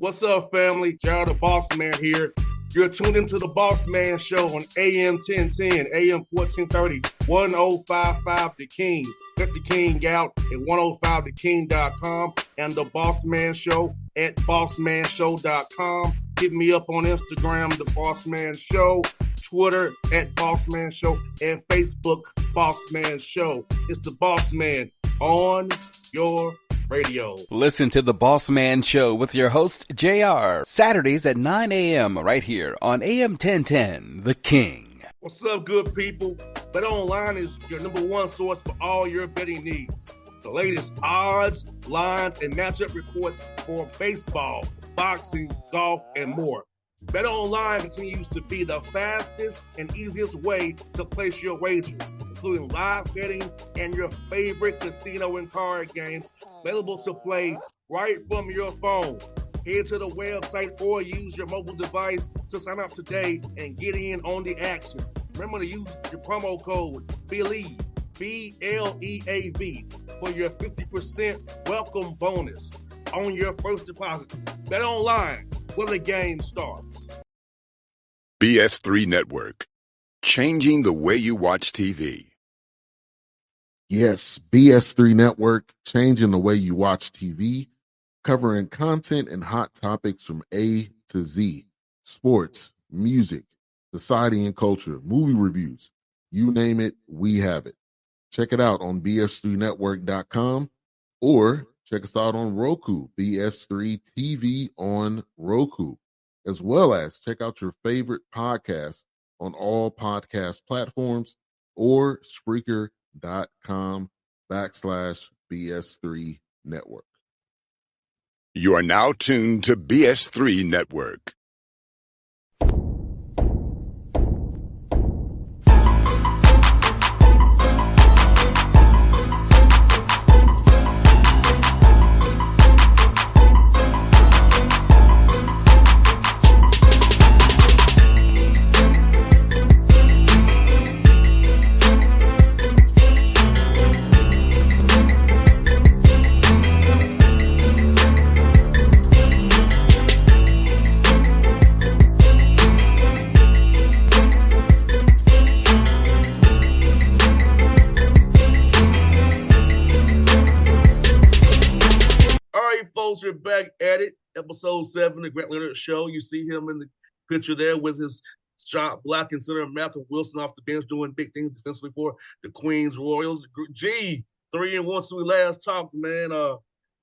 What's up, family? Gerald the Bossman here. You're tuned into the Bossman Show on AM 1010, AM 1430, 1055 The King. Let the King out at 105theking.com and the Bossman Show at bossmanshow.com. Hit me up on Instagram, The Bossman Show, Twitter at Bossman Show, and Facebook, Bossman Show. It's the Bossman on your radio. Listen to the Bossman Show with your host, JR, Saturdays at 9 a.m. right here on AM 1010, The King. What's up, good people? BetOnline is your number one source for all your betting needs. The latest odds, lines, and matchup reports for baseball, boxing, golf, and more. BetOnline continues to be the fastest and easiest way to place your wagers, including live betting and your favorite casino and card games available to play right from your phone. Head to the website or use your mobile device to sign up today and get in on the action. Remember to use your promo code BELIEVE, B-L-E-A-V, for your 50% welcome bonus on your first deposit. BetOnline, where the game starts. BS3 Network, changing the way you watch TV. Yes, BS3 Network, changing the way you watch TV, covering content and hot topics from A to Z, sports, music, society and culture, movie reviews, you name it, we have it. Check it out on bs3network.com or check us out on Roku, BS3 TV on Roku, as well as check out your favorite podcast on all podcast platforms or Spreaker.com/BS3 Network. You are now tuned to BS3 Network. We're back at it. Episode 7, the Grant Leonard Show. You see him in the picture there with his shot block and center Malcolm Wilson off the bench doing big things defensively for the Queens Royals. G, 3-1 since we last talked, man. Are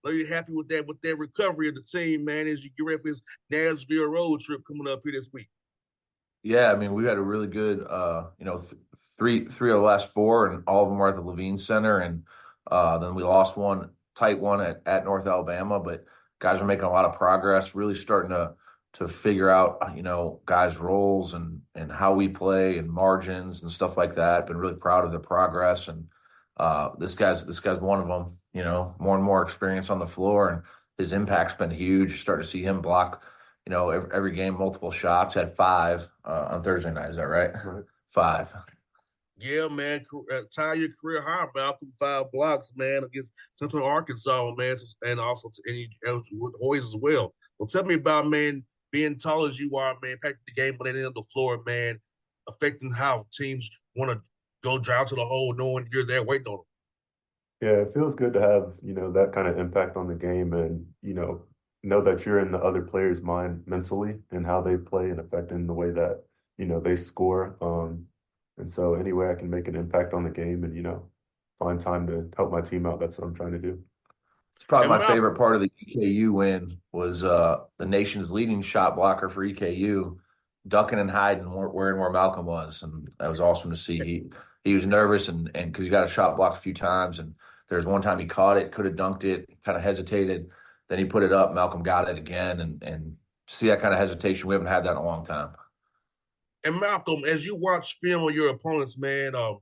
you happy with that recovery of the team, man, as you get ready for his Nashville road trip coming up here this week? Yeah, I mean, we had a really good, three of the last 4, and all of them were at the Levine Center, and then we lost one tight one at North Alabama, but guys are making a lot of progress, really starting to figure out, guys' roles and how we play and margins and stuff like that. Been really proud of the progress, and this guy's one of them. More and more experience on the floor, and his impact's been huge. Starting to see him block, every game, multiple shots. Had 5 on Thursday night. Is that right? Right. 5. Yeah, man, tie your career high, Malcolm. 5 blocks, man, against Central Arkansas, man, and also with Hoyes as well. Well, tell me about, man, being tall as you are, man, impacting the game on the end of the floor, man, affecting how teams want to go drive to the hole knowing you're there waiting on them. Yeah, it feels good to have, that kind of impact on the game and, know that you're in the other player's mind mentally and how they play and affecting the way that, they score. And so any way I can make an impact on the game and, find time to help my team out, that's what I'm trying to do. It's probably my favorite part of the EKU win was the nation's leading shot blocker for EKU, ducking and hiding where Malcolm was. And that was awesome to see. He was nervous and because he got a shot blocked a few times. And there's one time he caught it, could have dunked it, kind of hesitated. Then he put it up. Malcolm got it again. And see that kind of hesitation, we haven't had that in a long time. And Malcolm, as you watch film of your opponents, man, how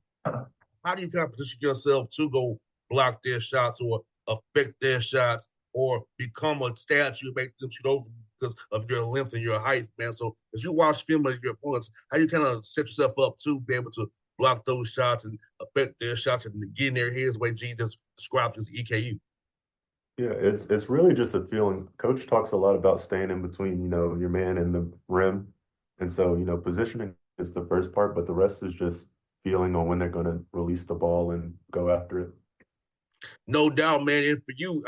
do you kind of position yourself to go block their shots or affect their shots or become a statue, make them shoot over because of your length and your height, man? So as you watch film of your opponents, how do you kind of set yourself up to be able to block those shots and affect their shots and get in their heads the way G just described as EKU? Yeah, it's really just a feeling. Coach talks a lot about staying in between, your man and the rim. And so, positioning is the first part, but the rest is just feeling on when they're going to release the ball and go after it. No doubt, man. And for you,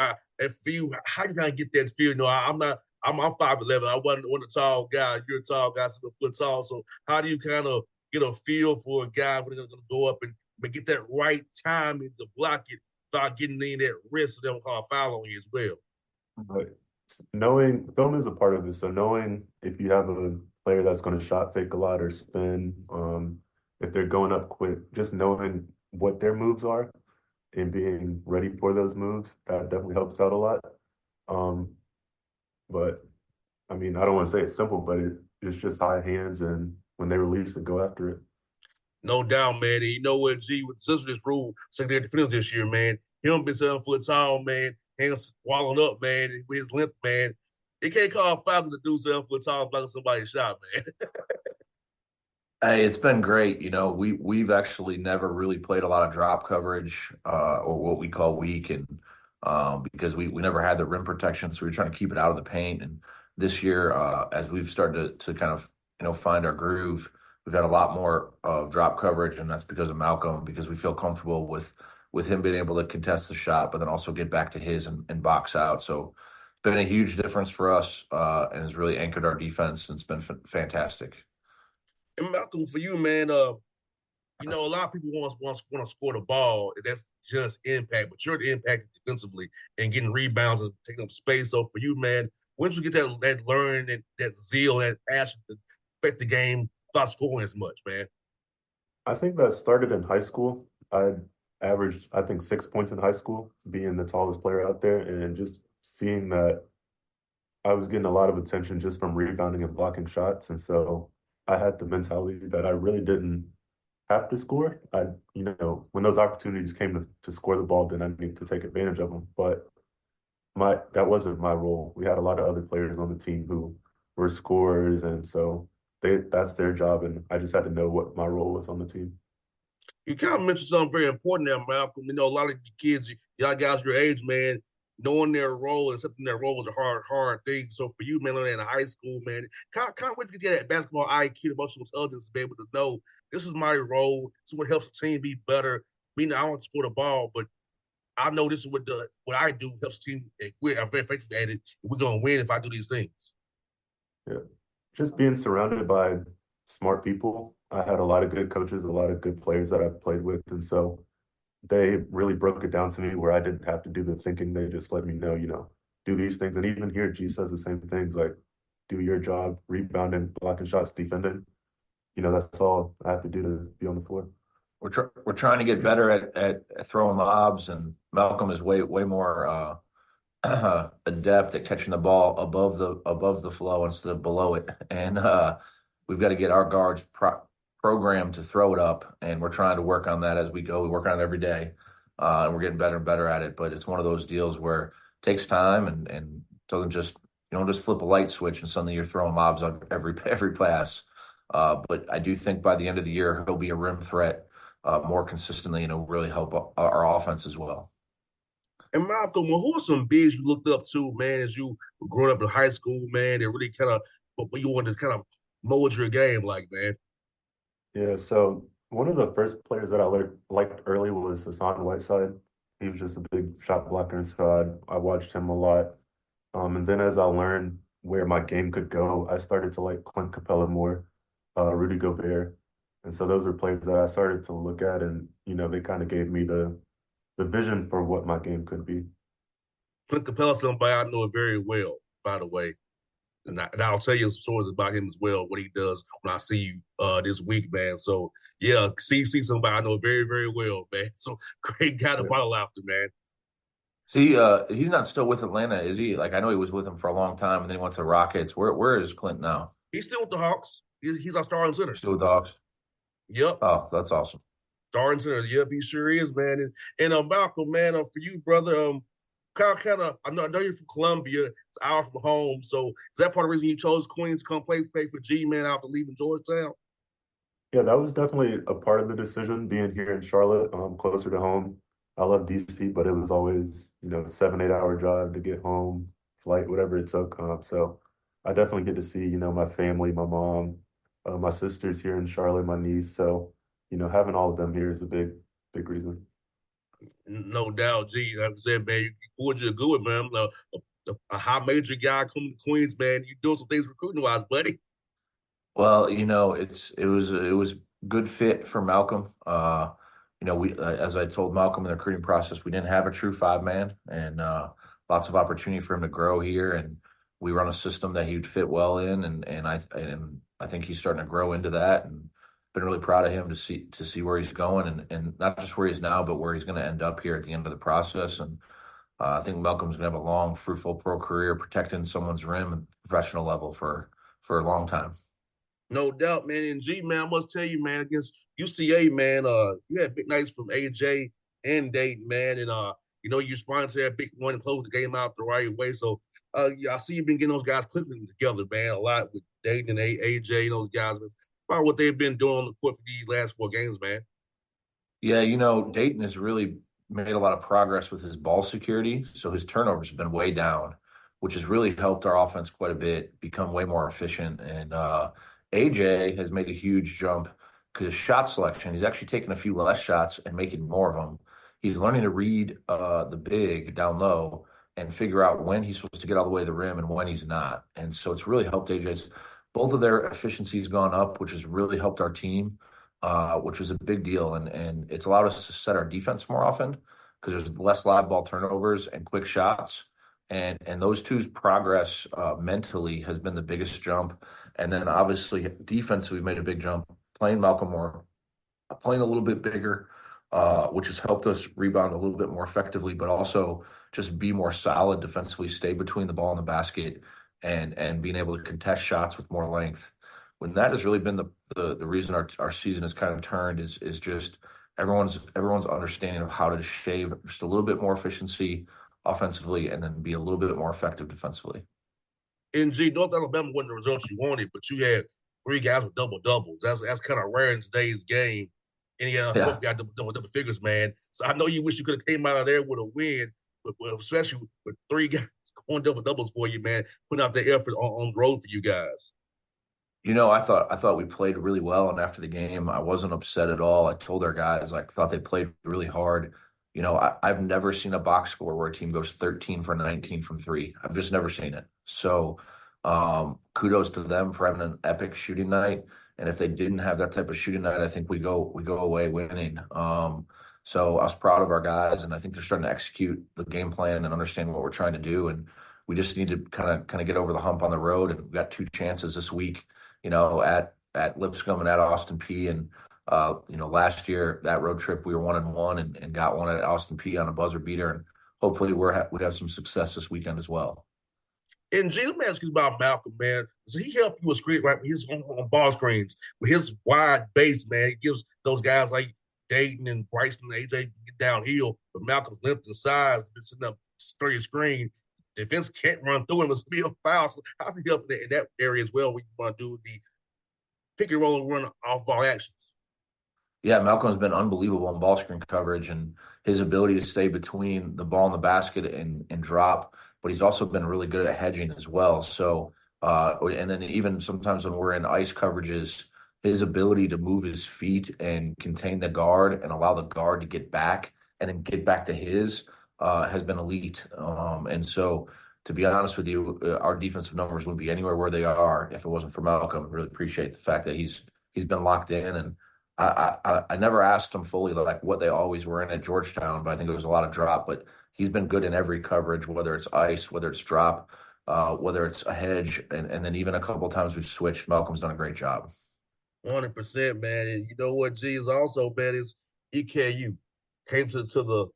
how you gonna get that feel? I'm not. I'm 5'11". I wasn't one of the tall guys. You're a tall guy, 7 foot tall. So how do you kind of get a feel for a guy when they're gonna go up and get that right timing to block it, start getting in that wrist, so they don't call a foul on you as well. But knowing film is a part of it. So knowing if you have a player that's going to shot fake a lot or spin, if they're going up quick, just knowing what their moves are and being ready for those moves, that definitely helps out a lot. Um, but I mean, I don't want to say it's simple, but it's just high hands and when they release it, go after it. No doubt, man. And you know what, G, with this rule, secondary defenders this year, man. Him being 7 foot tall, man, hands swallowed up, man, with his length, man. It can't call a foul to do 7 foot tall blocking somebody's shot, man. Hey, it's been great. We've actually never really played a lot of drop coverage, or what we call weak, and because we never had the rim protection, so we were trying to keep it out of the paint. And this year, as we've started to kind of find our groove, we've had a lot more of drop coverage, and that's because of Malcolm, because we feel comfortable with him being able to contest the shot, but then also get back to his and box out. So it's been a huge difference for us, and has really anchored our defense, and it's been fantastic. And Malcolm, for you, man, a lot of people want to score the ball, and that's just impact, but you're the impact defensively and getting rebounds and taking up space. So for you, man, once you get that learn and that zeal, that passion to affect the game, start scoring as much, man. I think that started in high school. I averaged, I think, 6 points in high school, being the tallest player out there, and just seeing that I was getting a lot of attention just from rebounding and blocking shots. And so I had the mentality that I really didn't have to score. When those opportunities came to score the ball, then I need to take advantage of them. But that wasn't my role. We had a lot of other players on the team who were scorers, and so that's their job, and I just had to know what my role was on the team. You kind of mentioned something very important there, Malcolm. A lot of the kids, y'all guys your age, man, knowing their role and accepting their role is a hard thing. So for you, man, in high school, man, kind of wait to get that basketball IQ, emotional intelligence, to be able to know this is my role. This is what helps the team be better. Meaning I don't want to score the ball, but I know this is what I do helps the team. I'm very effective at it. We're gonna win if I do these things. Yeah. Just being surrounded by smart people. I had a lot of good coaches, a lot of good players that I played with. And so they really broke it down to me where I didn't have to do the thinking. They just let me know, do these things. And even here, G says the same things like do your job, rebounding, blocking shots, defending. That's all I have to do to be on the floor. We're trying to get better at throwing lobs, and Malcolm is way more adept at catching the ball above the flow instead of below it. And we've got to get our guards programmed to throw it up, and we're trying to work on that as we go. We work on it every day, and we're getting better and better at it. But it's one of those deals where it takes time and doesn't just you don't just flip a light switch and suddenly you're throwing lobs on every pass. But I do think by the end of the year he'll be a rim threat more consistently, and it'll really help our offense as well. And Malcolm, well, who are some bigs you looked up to, man, as you were growing up in high school, man, that really kind of, what you wanted to kind of mold your game like, man? Yeah, so one of the first players that I liked early was Hassan Whiteside. He was just a big shot blocker, and so I watched him a lot. And then as I learned where my game could go, I started to like Clint Capella more, Rudy Gobert. And so those were players that I started to look at, and they kind of gave me the vision for what my game could be. Clint Capella, somebody I know very well, by the way. And I'll tell you some stories about him as well, what he does when I see you this week, man. So, yeah, see somebody I know very, very well, man. So, great guy to Yeah. bottle after, man. See, he's not still with Atlanta, is he? Like I know he was with them for a long time, and then he went to the Rockets. Where is Clint now? He's still with the Hawks. He's our starting center. Still with the Hawks? Yep. Oh, that's awesome. Starting center. Yep, he sure is, man. And Malcolm, man, for you, brother, kind of, I know you're from Columbia. It's an hour from home. So is that part of the reason you chose Queens to come play for G, man, after leaving Georgetown? Yeah, that was definitely a part of the decision, being here in Charlotte, closer to home. I love DC, but it was always, 7, 8 hour drive to get home, flight, whatever it took. So I definitely get to see, my family, my mom, my sister's here in Charlotte, my niece. So, having all of them here is a big, big reason. No doubt, G. Like I said, man, you pulled you a good one, man. A high major guy coming to Queens, man. You doing some things recruiting wise, buddy. Well, it was good fit for Malcolm. We as I told Malcolm in the recruiting process, we didn't have a true five man, and lots of opportunity for him to grow here. And we run a system that he'd fit well in, and I think he's starting to grow into that. And been really proud of him to see where he's going, and not just where he is now, but where he's going to end up here at the end of the process. And I think Malcolm's going to have a long, fruitful pro career protecting someone's rim at the professional level for a long time. No doubt, man. And G, man, I must tell you, man, against UCA, man, you had big nights from AJ and Dayton, man. And you responded to that big one and closed the game out the right way. So yeah, I see you've been getting those guys clicking together, man, a lot with Dayton and AJ and those guys. It's about what they've been doing on the court for these last 4 games, man. Yeah, Dayton has really made a lot of progress with his ball security. So his turnovers have been way down, which has really helped our offense quite a bit, become way more efficient. And AJ has made a huge jump because his shot selection, he's actually taking a few less shots and making more of them. He's learning to read the big down low and figure out when he's supposed to get all the way to the rim and when he's not. And so it's really helped AJ's, both of their efficiencies gone up, which has really helped our team, which was a big deal. And it's allowed us to set our defense more often because there's less live ball turnovers and quick shots. And those two's progress mentally has been the biggest jump. And then obviously defense, we've made a big jump, playing Malcolm more, playing a little bit bigger, which has helped us rebound a little bit more effectively, but also just be more solid defensively, stay between the ball and the basket, and being able to contest shots with more length. When that has really been the reason our season has kind of turned is just everyone's understanding of how to shave just a little bit more efficiency offensively and then be a little bit more effective defensively. And G, North Alabama wasn't the results you wanted, but you had 3 guys with double doubles. That's kind of rare in today's game. And yeah, Yeah. both got double figures, man. So I know you wish you could have came out of there with a win, but especially with 3 guys going double doubles for you, man, putting out the effort on growth for you guys. I thought we played really well, and after the game, I wasn't upset at all. I told our guys, like, thought they played really hard. I've never seen a box score where a team goes 13 for 19 from three. I've just never seen it. So, kudos to them for having an epic shooting night. And if they didn't have that type of shooting night, I think we go away winning. So I was proud of our guys, and I think they're starting to execute the game plan and understand what we're trying to do. And we just need to kind of get over the hump on the road. And we got 2 chances this week, at Lipscomb and at Austin P. And last year that road trip we were 1-1 and got one at Austin P on a buzzer beater, and hopefully we have some success this weekend as well. And G, let me ask you about Malcolm, man. Does he help you with screen right with his on ball screens with his wide base, man? He gives those guys like Dayton and Bryson and AJ get downhill, but Malcolm's length and size, sitting up straight your screen. Defense can't run through him. It's be a foul. So how's he helping in that area as well when you want to do the pick and roll and run off ball actions? Yeah, Malcolm's been unbelievable in ball screen coverage and his ability to stay between the ball and the basket and drop, but he's also been really good at hedging as well. So, and then even sometimes when we're in ice coverages, his ability to move his feet and contain the guard and allow the guard to get back and then get back to his has been elite. And so, to be honest with you, our defensive numbers wouldn't be anywhere where they are if it wasn't for Malcolm. I really appreciate the fact that he's been locked in. And I never asked him fully like what they always were in at Georgetown, but I think it was a lot of drop. But he's been good in every coverage, whether it's ice, whether it's drop, whether it's a hedge, and then even a couple of times we've switched. Malcolm's done a great job. 100%, man. And you know what, G is also, man, is EKU came to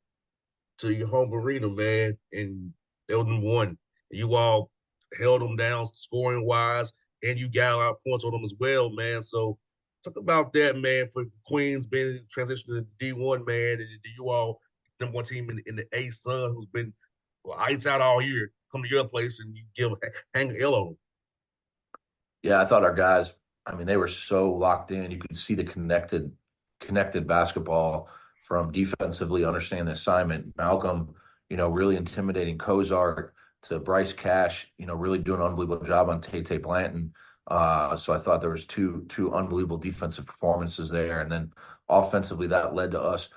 your home arena, man, and they were #1. You all held them down scoring wise, and you got a lot of points on them as well, man. So talk about that, man, for Queens being transitioned to D1, man, and you all #1 team in the A Sun who's been lights out all year. Come to your place and you give hang a L on them. Yeah, I thought our guys, I mean, they were so locked in. You could see the connected basketball from defensively understanding the assignment. Malcolm, really intimidating Cozart to Bryce Cash, really doing an unbelievable job on Tay Blanton. So I thought there was two unbelievable defensive performances there. And then offensively, that led to us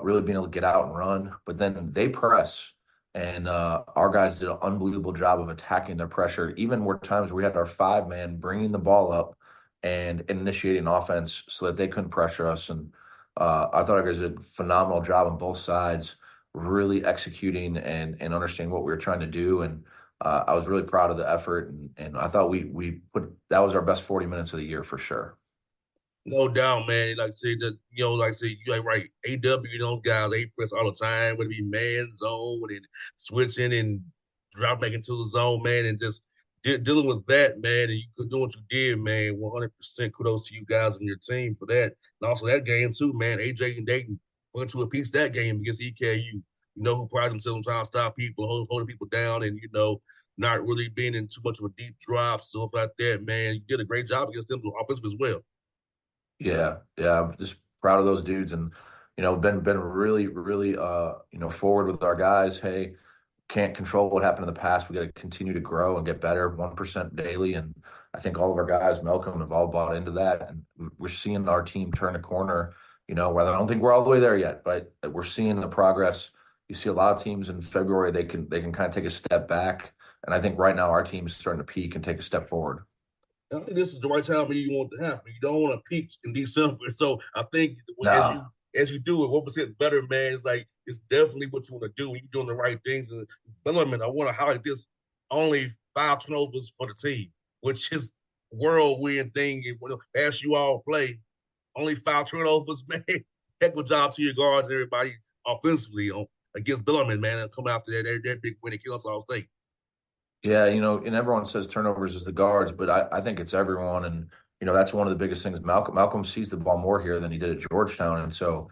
really being able to get out and run. But then they press. And our guys did an unbelievable job of attacking their pressure. Even were times where we had our 5-man bringing the ball up and initiating offense so that they couldn't pressure us. And I thought our guys did a phenomenal job on both sides, really executing and understanding what we were trying to do. And I was really proud of the effort. And I thought that was our best 40 minutes of the year for sure. No doubt, man. Like I said, you're like, right. AW, those guys, they press all the time, whether it be man zone and switching and drop back into the zone, man, and just dealing with that, man. And you could do what you did, man. 100% kudos to you guys and your team for that. And also that game too, man. AJ and Dayton went to a piece that game against EKU. Who prides themselves on trying to stop people, holding people down, and not really being in too much of a deep drop, stuff like that, man. You did a great job against them offensive as well. Yeah, I'm just proud of those dudes, and been really, really forward with our guys. Hey, can't control what happened in the past. We got to continue to grow and get better, 1% daily. And I think all of our guys, Malcolm, have all bought into that, and we're seeing our team turn a corner. Where I don't think we're all the way there yet, but we're seeing the progress. You see a lot of teams in February, they can kind of take a step back, and I think right now our team is starting to peak and take a step forward. I think this is the right time for you want to happen. You don't want to peak in December. So I think as you do it, 1% better, man, it's definitely what you want to do. You're doing the right things. And Leonard, I want to highlight this: only 5 turnovers for the team, which is whirlwind thing. As you all play, only 5 turnovers, man. Heck of a job to your guards, everybody offensively against Bellarmine, man, and come after that big win against All State. Yeah, and everyone says turnovers is the guards, but I think it's everyone. And, that's one of the biggest things. Malcolm sees the ball more here than he did at Georgetown. And so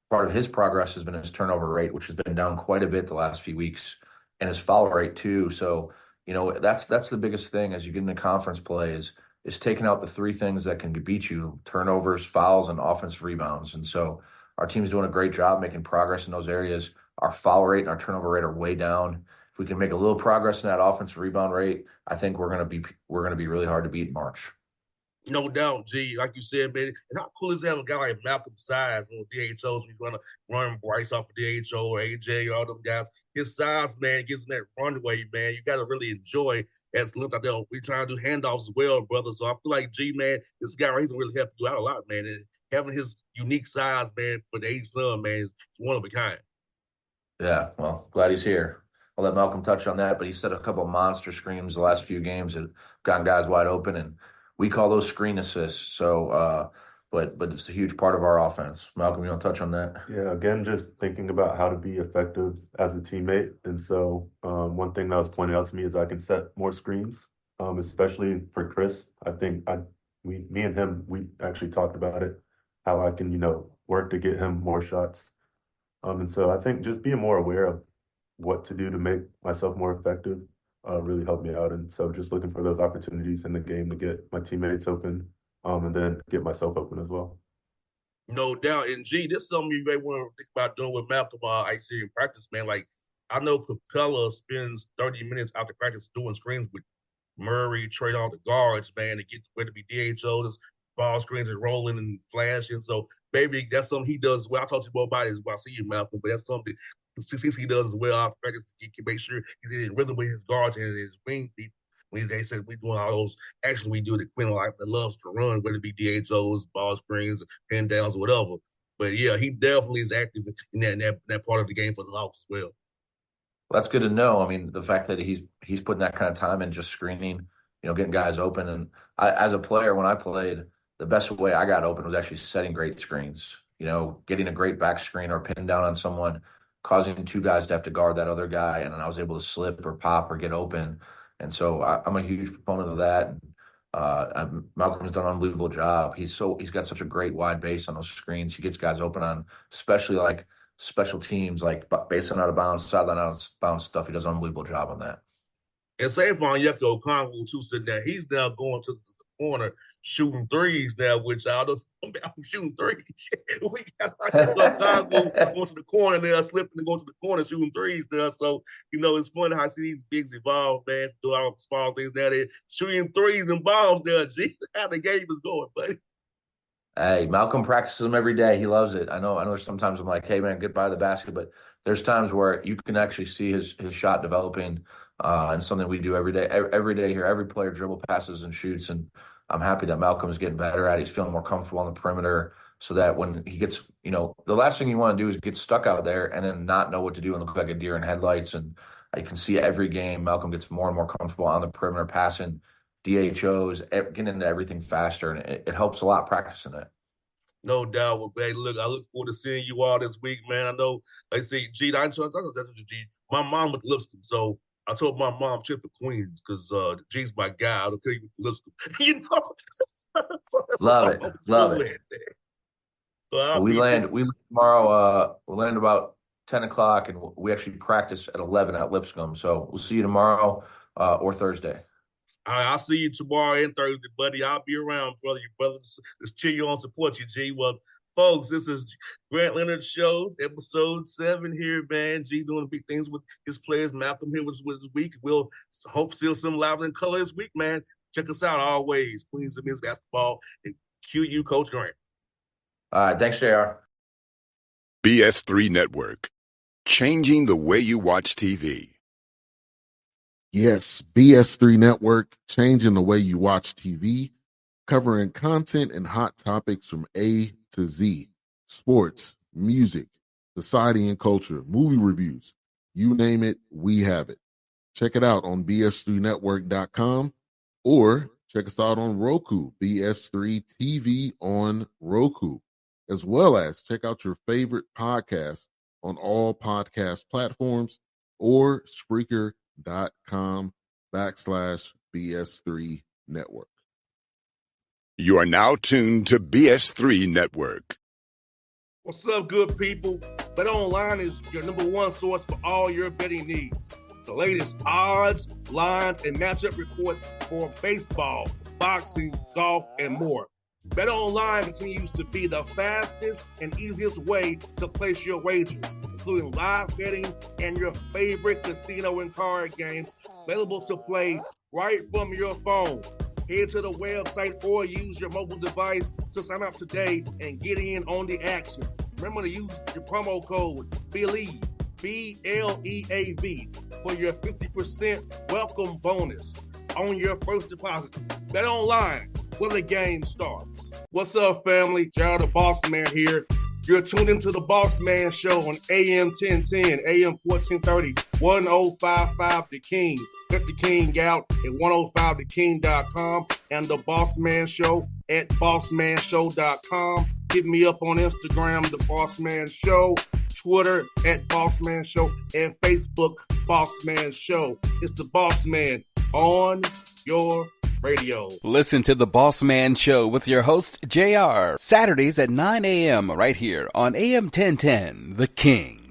part of his progress has been his turnover rate, which has been down quite a bit the last few weeks, and his foul rate too. So, that's the biggest thing as you get into conference play is taking out the 3 things that can beat you: turnovers, fouls, and offensive rebounds. And so our team's doing a great job making progress in those areas. Our foul rate and our turnover rate are way down. If we can make a little progress in that offensive rebound rate, I think we're gonna be really hard to beat in March. No doubt, G. Like you said, man. And how cool is that a guy like Malcolm size on DHOs? We gonna run Bryce off of DHO or AJ or all them guys. His size, man, gives him that runway, man. You gotta really enjoy as look out there. We trying to do handoffs as well, brother. So I feel like G, man, this guy right, he's gonna really help you out a lot, man. And having his unique size, man, for the age son, man, it's one of a kind. Yeah, well, glad he's here. I'll let Malcolm touch on that, but he set a couple of monster screens the last few games that gotten guys wide open, and we call those screen assists. So, but it's a huge part of our offense. Malcolm, you want to touch on that? Yeah, again, just thinking about how to be effective as a teammate. And so one thing that was pointed out to me is I can set more screens, especially for Chris. I think me and him, we actually talked about it, how I can, work to get him more shots. And so I think just being more aware of what to do to make myself more effective really helped me out. And so just looking for those opportunities in the game to get my teammates open and then get myself open as well. No doubt. And G, this is something you may want to think about doing with Malcolm. I see in practice, man. Like I know Capella spends 30 minutes after practice doing screens with Murray, trade all the guards, man, to get where to be DHOs, ball screens and rolling and flashing. So maybe that's something he does as well. I talked to you more about it as well. I see you, Malcolm, but that's something he does as well after practice to make sure he's in rhythm with his guards and his wing people. When they said we doing all those actions we do that Quinn like that loves to run, whether it be DHOs, ball screens, pin downs, or whatever. But yeah, he definitely is active in that part of the game for the Hawks as well. That's good to know. I mean, the fact that he's putting that kind of time in just screening, getting guys open. And as a player, when I played, the best way I got open was actually setting great screens. Getting a great back screen or pin down on someone, causing 2 guys to have to guard that other guy, and then I was able to slip or pop or get open. And so I'm a huge proponent of that. Malcolm's done an unbelievable job. He's got such a great wide base on those screens. He gets guys open on, especially like special teams, like based on out of bounds, sideline out of bounds stuff. He does an unbelievable job on that. And same for Onyeka Okongwu too, sitting there. He's now going to corner shooting threes now, which I don't know I'm shooting threes. We got our guys going to the corner there, slipping and going to the corner shooting threes there. So, it's funny how I see these bigs evolve, man, do all the small things down there. Shooting threes and bombs there. Gee, how the game is going, buddy. Hey, Malcolm practices them every day. He loves it. I know sometimes I'm like, hey man, get by the basket, but there's times where you can actually see his shot developing, and something we do every day. Every day here, every player dribble passes and shoots, and I'm happy that Malcolm is getting better at it. He's feeling more comfortable on the perimeter, so that when he gets, the last thing you want to do is get stuck out there and then not know what to do and look like a deer in headlights. And you can see every game Malcolm gets more and more comfortable on the perimeter, passing DHOs, getting into everything faster, and it helps a lot practicing it. No doubt. Well, hey, look, I look forward to seeing you all this week, man. I know, like I say, G, I know that's G. My mom went to Lipscomb, so I told my mom check for Queens because G's my guy. I don't care you Lipscomb. So Love it. So we land tomorrow. We land about 10 o'clock, and we actually practice at 11 at Lipscomb. So we'll see you tomorrow or Thursday. I'll see you tomorrow and Thursday, buddy. I'll be around, brother. You brothers, just cheer you on, support you, G. Well, folks, this is Grant Leonard Show, episode 7 here, man. G doing big things with his players. Malcolm here with this week. We'll hope to see some live in color this week, man. Check us out always. Queens of Men's Basketball and QU Coach Grant. All right. Thanks, JR. BS3 Network. Changing the way you watch TV. Yes, BS3 Network, changing the way you watch TV, covering content and hot topics from A to Z, sports, music, society and culture, movie reviews, you name it, we have it. Check it out on bs3network.com or check us out on Roku, BS3 TV on Roku, as well as check out your favorite podcast on all podcast platforms or Spreaker.com/BS3 Network. You are now tuned to BS3 Network. What's up, good people? Bet Online is your number one source for all your betting needs. The latest odds, lines, and matchup reports for baseball, boxing, golf, and more. Bet Online continues to be the fastest and easiest way to place your wagers, including live betting and your favorite casino and card games available to play right from your phone. Head to the website or use your mobile device to sign up today and get in on the action. Remember to use your promo code BELIEVE, BLEAV, for your 50% welcome bonus on your first deposit. Bet Online, where the game starts. What's up, family? Gerald the Bossman here. You're tuned into the Bossman Show on AM 1010, AM 1430, 1055 The King. Check The King out at 105theking.com and the Bossman Show at bossmanshow.com. Hit me up on Instagram, The Bossman Show, Twitter at Bossman Show, and Facebook, Bossman Show. It's the Bossman on your radio. Listen to The Bossman Show with your host, JR, Saturdays at 9 a.m. right here on AM 1010, The King.